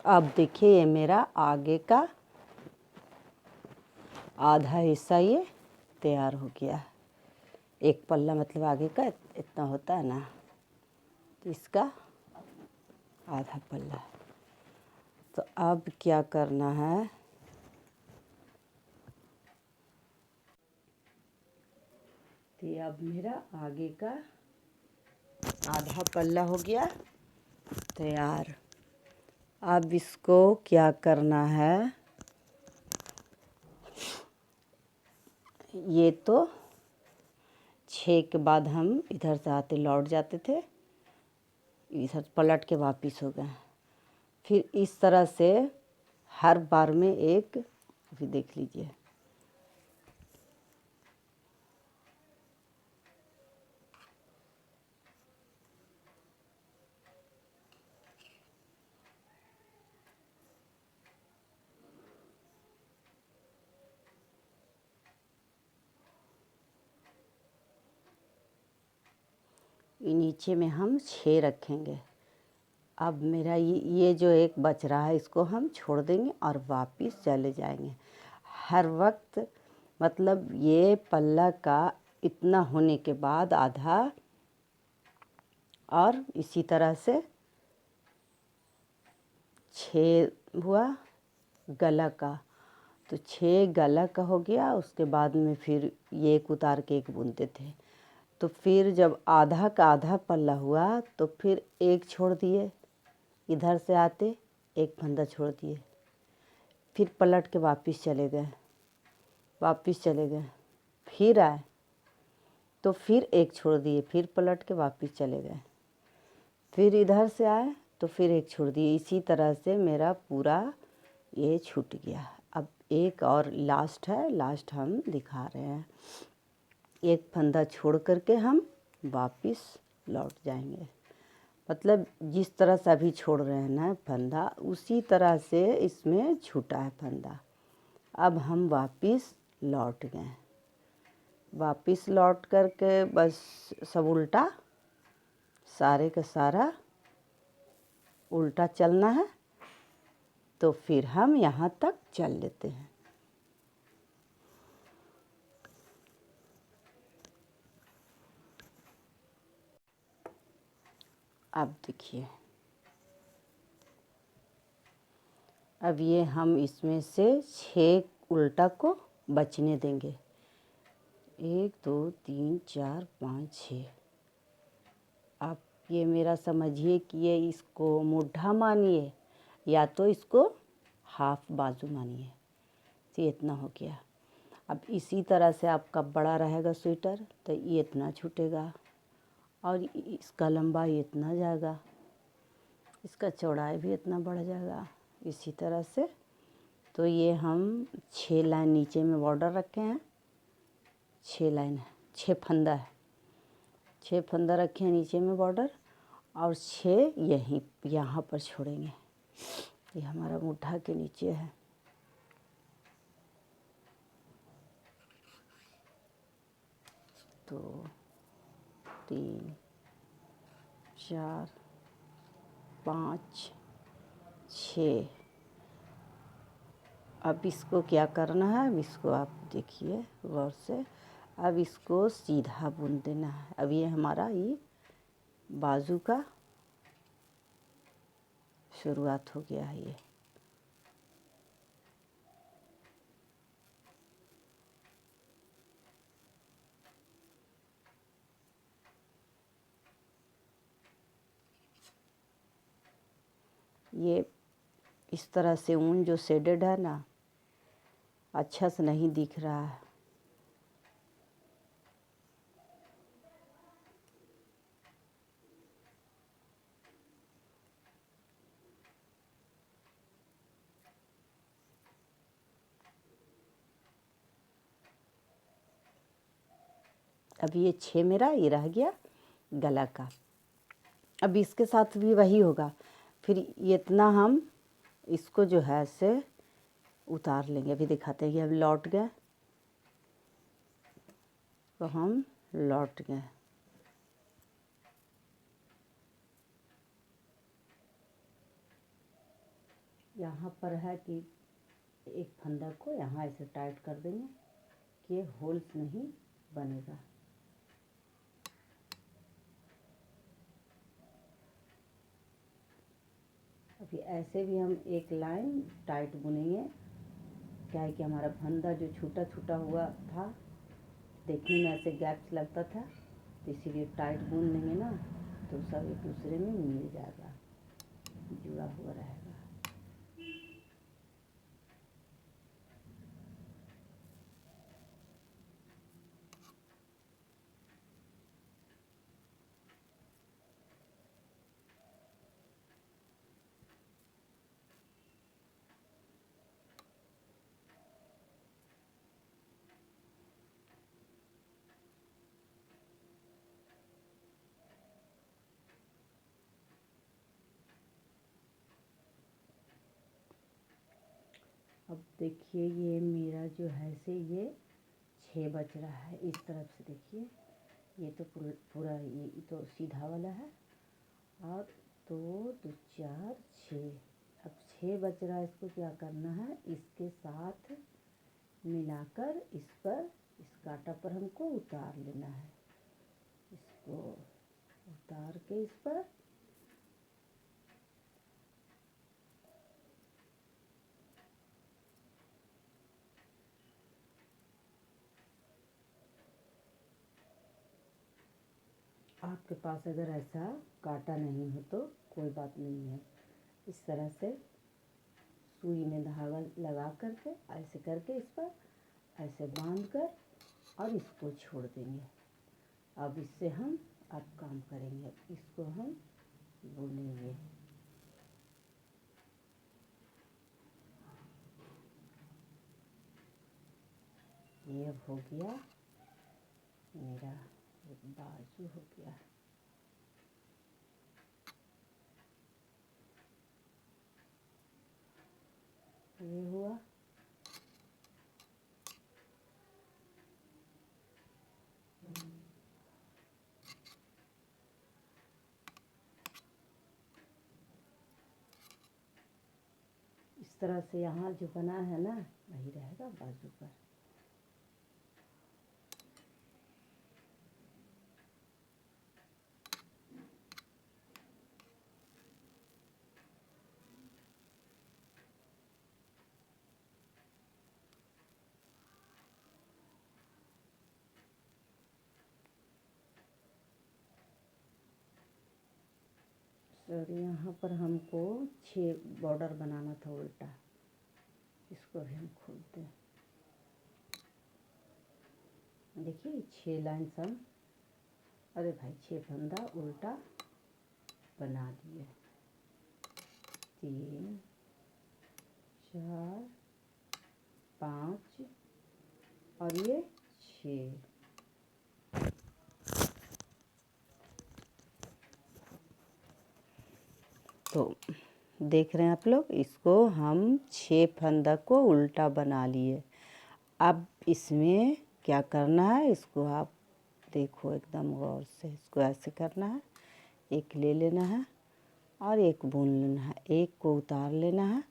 अब देखिए ये मेरा आगे का आधा हिस्सा ये तैयार हो गया। एक पल्ला मतलब आगे का इतना होता है ना, तो इसका आधा पल्ला। तो अब क्या करना है, तो अब मेरा आगे का आधा पल्ला हो गया तैयार। अब इसको क्या करना है, ये तो 6 के बाद हम इधर से आते लौट जाते थे, इधर पलट के वापिस हो गए। फिर इस तरह से हर बार में एक, अभी देख लीजिए, नीचे में हम 6 रखेंगे। अब मेरा ये जो एक बच रहा है इसको हम छोड़ देंगे और वापस चले जाएंगे। हर वक्त मतलब ये पल्ला का इतना होने के बाद आधा, और इसी तरह से 6 हुआ गला का, तो 6 गला का हो गया। उसके बाद में फिर ये एक उतार के एक बुनते थे। तो फिर जब आधा का आधा पल्ला हुआ तो फिर एक छोड़ दिए, इधर से आते एक फंदा छोड़ दिए, फिर पलट के वापस चले गए, फिर आए तो फिर एक छोड़ दिए, फिर पलट के वापस चले गए, फिर इधर से आए तो फिर एक छोड़ दिए। इसी तरह से मेरा पूरा ये छूट गया। अब एक और लास्ट है, लास्ट हम दिखा रहे हैं। एक फंदा छोड़ करके हम वापस लौट जाएंगे, मतलब जिस तरह से अभी छोड़ रहे हैं ना फंदा, उसी तरह से इसमें छूटा है फंदा। अब हम वापस लौट गए, वापस लौट करके बस सब उल्टा, सारे का सारा उल्टा चलना है। तो फिर हम यहाँ तक चल लेते हैं। अब देखिए, अब ये हम इसमें से 6 उल्टा को बचने देंगे। 1 2 3 4 5 6। आप ये मेरा समझिए कि ये इसको मुड्ढा मानिए या तो इसको हाफ बाजू मानिए। तो ये इतना हो गया। अब इसी तरह से आपका बड़ा रहेगा स्वेटर तो ये इतना छूटेगा, और इसका लंबाई इतना जाएगा, इसका चौड़ाई भी इतना बढ़ जाएगा। इसी तरह से तो ये हम 6 लाइन नीचे में बॉर्डर रखे हैं, 6 लाइन है, 6 फंदा है, 6 फंदा रखे हैं नीचे में बॉर्डर, और 6 यहीं यहाँ पर छोड़ेंगे। ये हमारा मुट्ठा के नीचे है। तो 3 4 5 6। अब इसको क्या करना है, अब इसको आप देखिए गौर से, अब इसको सीधा बुन देना है। अब ये हमारा ये बाजू का शुरुआत हो गया है। ये इस तरह से ऊन जो शेडेड है ना, अच्छा से नहीं दिख रहा है। अब ये 6 मेरा ये रह गया गला का। अब इसके साथ भी वही होगा। फिर ये इतना हम इसको जो है से उतार लेंगे। अभी दिखाते हैं कि अब लौट गए, तो हम लौट गए। यहाँ पर है कि एक फंदा को यहाँ ऐसे टाइट कर देंगे कि होल्स नहीं बनेगा। अभी ऐसे भी हम एक लाइन टाइट बुनेंगे। क्या है कि हमारा फंदा जो छूटा छूटा हुआ था, देखने में ऐसे गैप्स लगता था, तो इसीलिए टाइट बुन लेंगे ना तो सब एक दूसरे में मिल जाएगा, जुड़ा हुआ रहेगा। अब देखिए ये मेरा जो है से ये 6 बच रहा है। इस तरफ से देखिए, ये तो पूरा ये तो सीधा वाला है, और 2 2 4 6। अब 6 बच रहा है। इसको क्या करना है, इसके साथ मिलाकर इस पर, इस कांटा पर हमको उतार लेना है। इसको उतार के इस पर आपके पास अगर ऐसा कांटा नहीं हो तो कोई बात नहीं है, इस तरह से सुई में धागा लगा करके ऐसे करके इस पर ऐसे बांध कर और इसको छोड़ देंगे। अब इससे हम अब काम करेंगे, इसको हम बुनेंगे। ये हो गया मेरा एक बाजू हो गया। ये हुआ। इस तरह से यहाँ जो बना है ना, वही रहेगा बाजू पर। और यहाँ पर हमको 6 बॉर्डर बनाना था उल्टा, इसको भी हम खोलते हैं। देखिए 6 लाइन हम, अरे भाई 6 फंदा उल्टा बना दिए। 3 4 5 और ये 6। तो देख रहे हैं आप लोग, इसको हम 6 फंदा को उल्टा बना लिए। अब इसमें क्या करना है, इसको आप देखो एकदम गौर से। इसको ऐसे करना है, एक ले लेना है और एक बुन लेना है। एक को उतार लेना है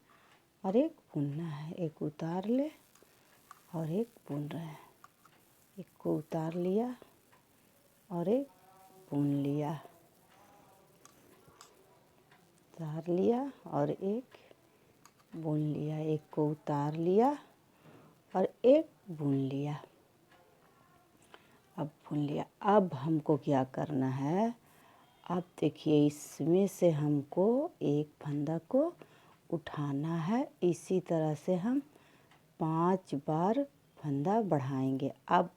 और एक बुनना है। एक उतार ले और एक बुन रहे हैं। एक को उतार लिया और एक बुन लिया, उतार लिया और एक बुन लिया। एक को उतार लिया और एक बुन लिया। अब बुन लिया। अब हमको क्या करना है, अब देखिए इसमें से हमको एक फंदा को उठाना है। इसी तरह से हम 5 बार फंदा बढ़ाएंगे। अब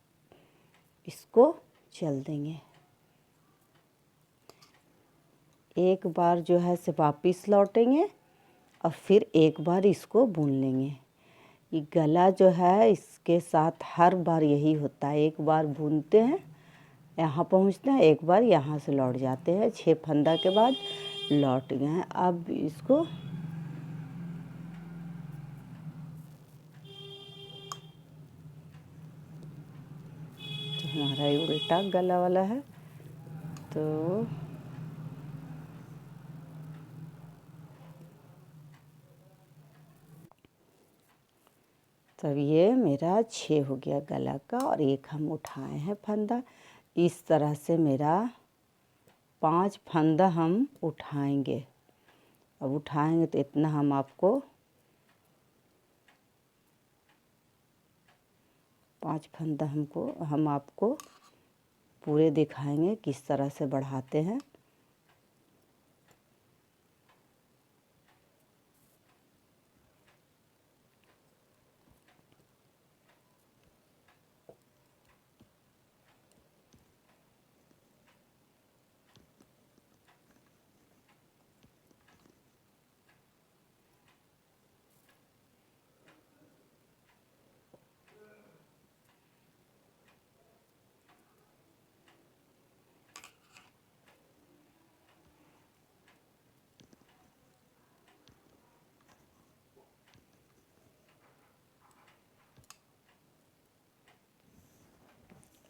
इसको चल देंगे। एक बार जो है से वापस लौटेंगे और फिर एक बार इसको बुन लेंगे। ये गला जो है इसके साथ हर बार यही होता है, एक बार बुनते हैं यहाँ पहुँचते हैं, एक बार यहाँ से लौट जाते हैं। 6 फंदा के बाद लौट गए हैं। अब इसको तो हमारा ये उल्टा गला वाला है, तो तब ये मेरा 6 हो गया गला का, और एक हम उठाए हैं फंदा। इस तरह से मेरा 5 फंदा हम उठाएंगे। अब उठाएंगे तो इतना हम आपको 5 फंदा हम आपको पूरे दिखाएंगे किस तरह से बढ़ाते हैं।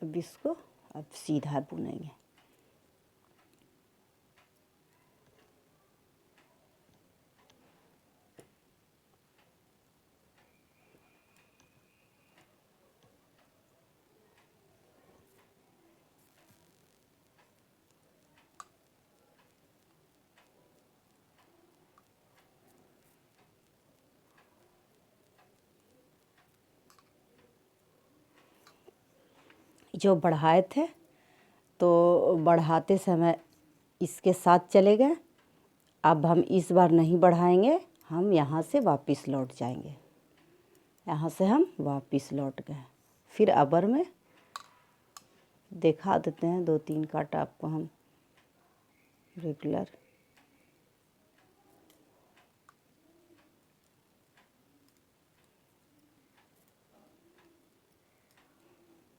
अब इसको सीधा बुनेंगे। जो बढ़ाए थे तो बढ़ाते समय इसके साथ चले गए। अब हम इस बार नहीं बढ़ाएंगे, हम यहाँ से वापस लौट जाएंगे। यहाँ से हम वापस लौट गए। फिर अबर में दिखा देते हैं 2-3 काटा आपको हम रेगुलर।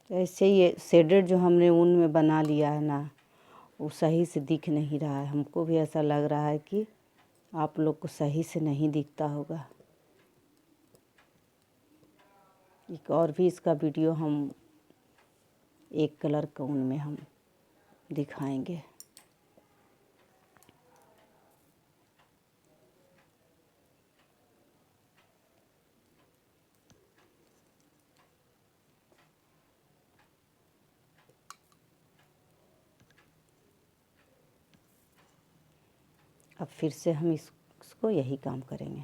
ऐसे ये शेडेड जो हमने ऊन में बना लिया है ना, वो सही से दिख नहीं रहा है। हमको भी ऐसा लग रहा है कि आप लोग को सही से नहीं दिखता होगा। एक और भी इसका वीडियो हम एक कलर का ऊन में हम दिखाएंगे। अब फिर से हम इसको यही काम करेंगे।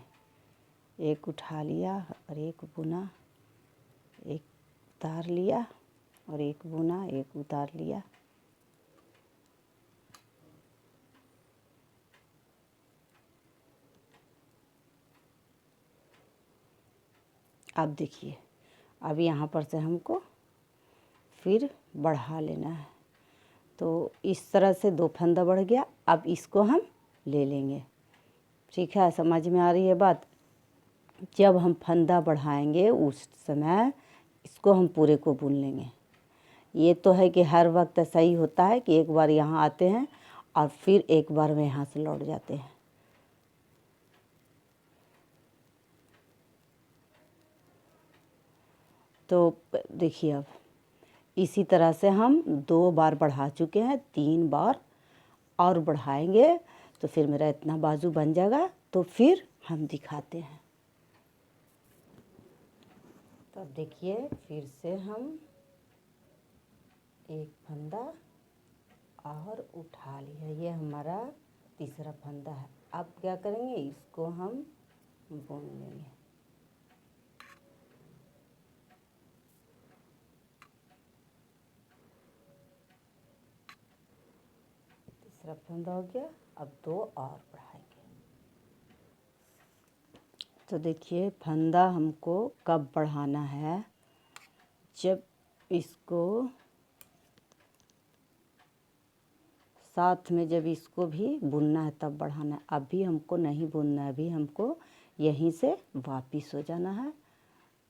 एक उठा लिया और एक बुना, एक उतार लिया और एक बुना, एक उतार लिया। अब देखिए, अब यहाँ पर से हमको फिर बढ़ा लेना है। तो इस तरह से 2 फंदा बढ़ गया। अब इसको हम ले लेंगे। ठीक है, समझ में आ रही है बात? जब हम फंदा बढ़ाएंगे उस समय इसको हम पूरे को बुन लेंगे। ये तो है कि हर वक्त ऐसा ही होता है कि एक बार यहाँ आते हैं और फिर एक बार में यहाँ से लौट जाते हैं। तो देखिए, अब इसी तरह से हम 2 बार बढ़ा चुके हैं, 3 बार और बढ़ाएंगे तो फिर मेरा इतना बाजू बन जाएगा। तो फिर हम दिखाते हैं। तो अब देखिए, फिर से हम एक फंदा और उठा लिया। ये हमारा तीसरा फंदा है। अब क्या करेंगे, इसको हम बुन लेंगे। तीसरा फंदा हो गया। अब 2 और बढ़ाएंगे। तो देखिए, फंदा हमको कब बढ़ाना है, जब इसको साथ में जब इसको भी बुनना है तब बढ़ाना है। अभी हमको नहीं बुनना है, अभी हमको यहीं से वापस हो जाना है।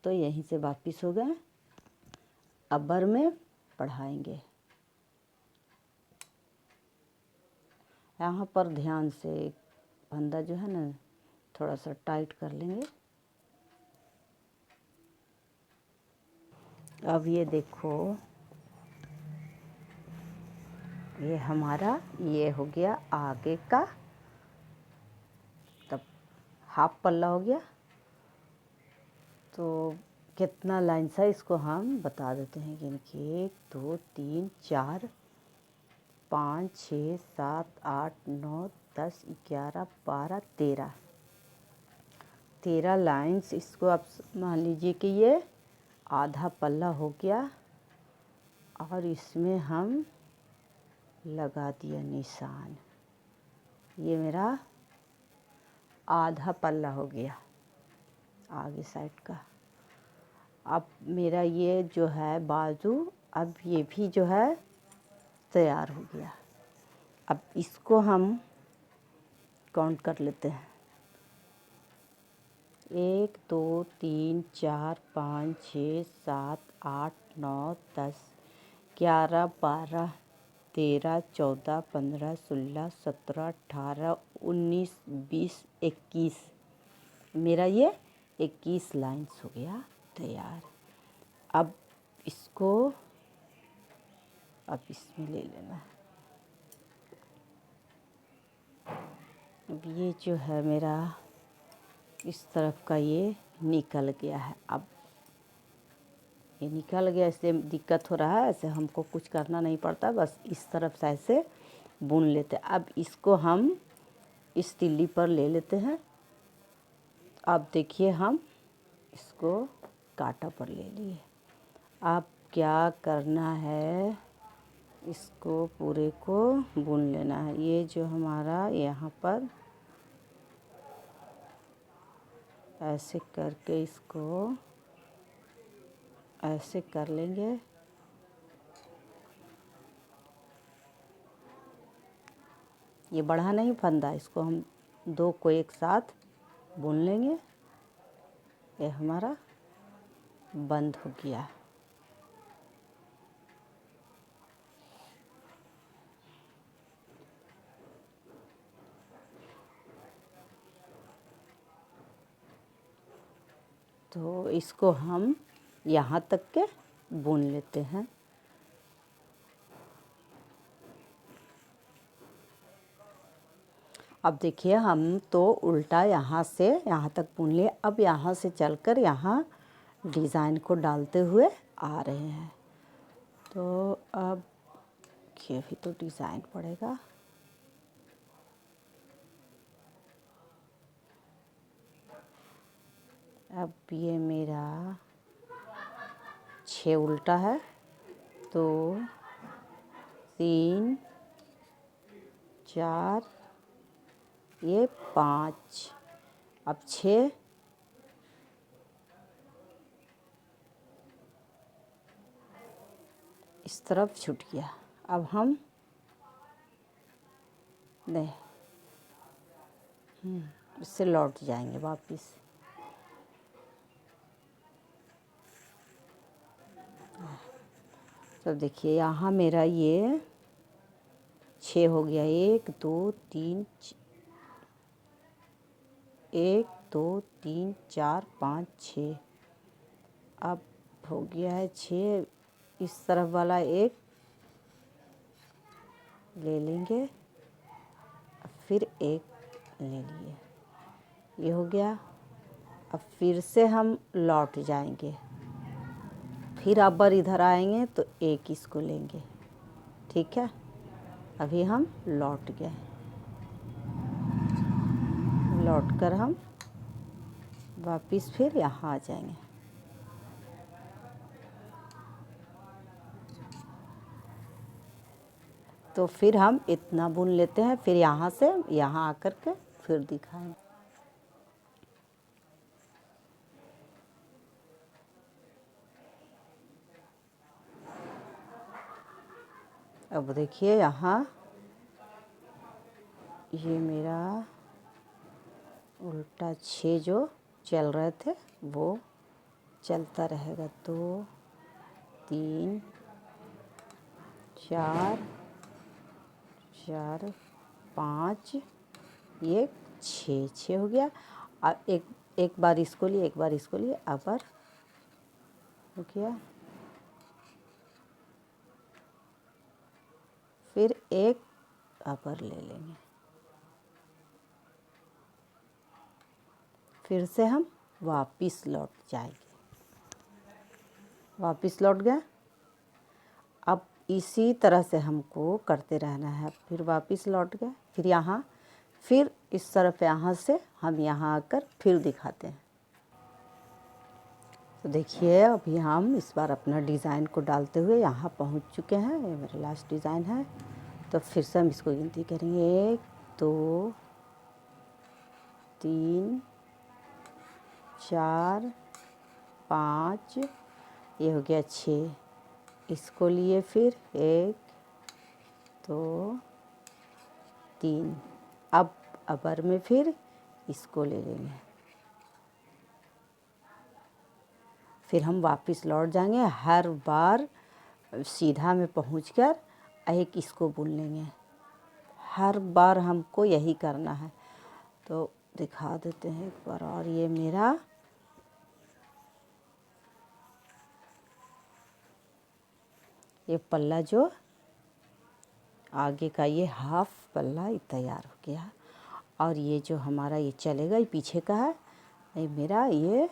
तो यहीं से वापस हो गए, अबर में बढ़ाएंगे। यहाँ पर ध्यान से फंदा जो है ना थोड़ा सा टाइट कर लेंगे। अब ये देखो, ये हमारा ये हो गया आगे का, तब हाफ पल्ला हो गया। तो कितना लाइन था इसको हम बता देते हैं गिन के 1 2 3 4 5 6 7 8 9 10 11 12 13 लाइन्स। इसको आप मान लीजिए कि ये आधा पल्ला हो गया और इसमें हम लगा दिया निशान। ये मेरा आधा पल्ला हो गया आगे साइड का। अब मेरा ये जो है बाजू, अब ये भी जो है तैयार हो गया। अब इसको हम काउंट कर लेते हैं 1 2 3 4 5 6 7 8 9 10 11 12 13 14 15 16 17 18 19 20 21। मेरा ये 21 लाइन्स हो गया तैयार। अब इसको अब इसमें ले लेना है। अब ये जो है मेरा इस तरफ का ये निकल गया है। अब ये निकल गया, इससे दिक्कत हो रहा है। ऐसे हमको कुछ करना नहीं पड़ता, बस इस तरफ से ऐसे बुन लेते हैं। अब इसको हम इस तिल्ली पर ले लेते हैं। अब देखिए हम इसको कांटा पर ले लिए। अब क्या करना है, इसको पूरे को बुन लेना है। ये जो हमारा यहाँ पर ऐसे करके इसको ऐसे कर लेंगे। ये बढ़ा नहीं फंदा, इसको हम दो को एक साथ बुन लेंगे। ये हमारा बंद हो गया। तो इसको हम यहाँ तक के बुन लेते हैं। अब देखिए हम तो उल्टा यहाँ से यहाँ तक बुन लिए। अब यहाँ से चलकर यहाँ डिज़ाइन को डालते हुए आ रहे हैं। तो अब ये भी तो डिज़ाइन पड़ेगा। अब ये मेरा 6 उल्टा है, तो 3 4 ये 5, अब 6 इस तरफ छूट गया। अब हम नहीं इससे लौट जाएंगे वापस। तो देखिए यहाँ मेरा ये 6 हो गया। 1 2 3 1 2 3 4 5 6। अब हो गया है 6। इस तरफ वाला एक ले लेंगे, फिर एक ले लिए, ये हो गया। अब फिर से हम लौट जाएंगे, फिर अबर इधर आएंगे तो एक इसको लेंगे। ठीक है, अभी हम लौट गए। लौट कर हम वापस फिर यहाँ आ जाएंगे। तो फिर हम इतना बुन लेते हैं, फिर यहाँ से यहाँ आकर के फिर दिखाएं। अब देखिए यहाँ ये मेरा उल्टा 6 जो चल रहे थे वो चलता रहेगा। 2 3 4 4 5 ये 6 हो गया। अब एक बार इसको लिए, एक बार इसको लिए, अपर हो गया। फिर एक अपर ले लेंगे, फिर से हम वापस लौट जाएंगे। वापस लौट गए। अब इसी तरह से हमको करते रहना है। फिर वापस लौट गए, फिर यहाँ, फिर इस तरफ यहाँ से हम यहाँ आकर फिर दिखाते हैं। तो देखिए अभी हम इस बार अपना डिज़ाइन को डालते हुए यहाँ पहुँच चुके हैं। ये मेरा लास्ट डिज़ाइन है। तो फिर से हम इसको गिनती करेंगे 1 2 3 4 5, ये हो गया 6। इसको लिए फिर 1 2 3। अब अपर में फिर इसको ले लेंगे। फिर हम वापस लौट जाएंगे। हर बार सीधा में पहुंचकर एक इसको बुन लेंगे। हर बार हमको यही करना है। तो दिखा देते हैं एक बार और। ये मेरा ये पल्ला जो आगे का ये हाफ पल्ला तैयार हो गया। और ये जो हमारा ये चलेगा, ये पीछे का है, ये मेरा ये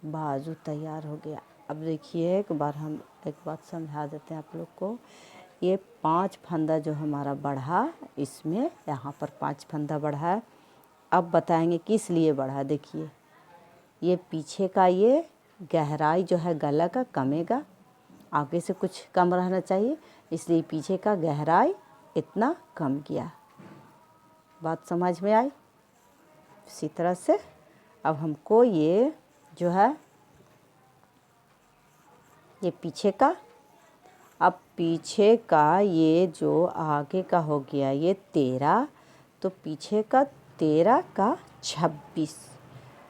बाजू तैयार हो गया। अब देखिए एक बार हम एक बात समझा देते हैं आप लोग को। ये 5 फंदा जो हमारा बढ़ा, इसमें यहाँ पर 5 फंदा बढ़ा है। अब बताएंगे किस लिए बढ़ा। देखिए ये पीछे का ये गहराई जो है गला का कमेगा, आगे से कुछ कम रहना चाहिए, इसलिए पीछे का गहराई इतना कम किया। बात समझ में आई? इसी तरह से अब हमको ये जो है ये पीछे का, अब पीछे का ये जो आगे का हो गया ये 13, तो पीछे का 13 का 26,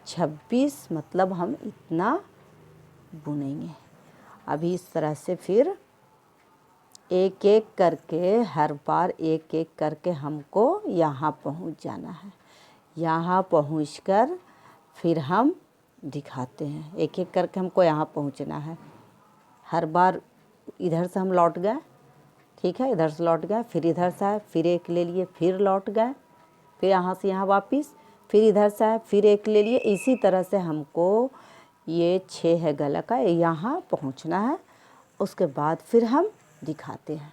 26 मतलब हम इतना बुनेंगे। अभी इस तरह से फिर एक एक करके हर बार एक एक करके हमको यहाँ पहुँच जाना है। यहाँ पहुँचकर फिर हम दिखाते हैं। एक एक करके हमको यहाँ पहुँचना है। हर बार इधर से हम लौट गए, ठीक है, इधर से लौट गए, फिर इधर से आए, फिर एक ले लिए, फिर लौट गए, फिर यहाँ से यहाँ वापस, फिर इधर से आए, फिर एक ले लिए। इसी तरह से हमको ये 6 है गला का, यहाँ पहुँचना है। उसके बाद फिर हम दिखाते हैं।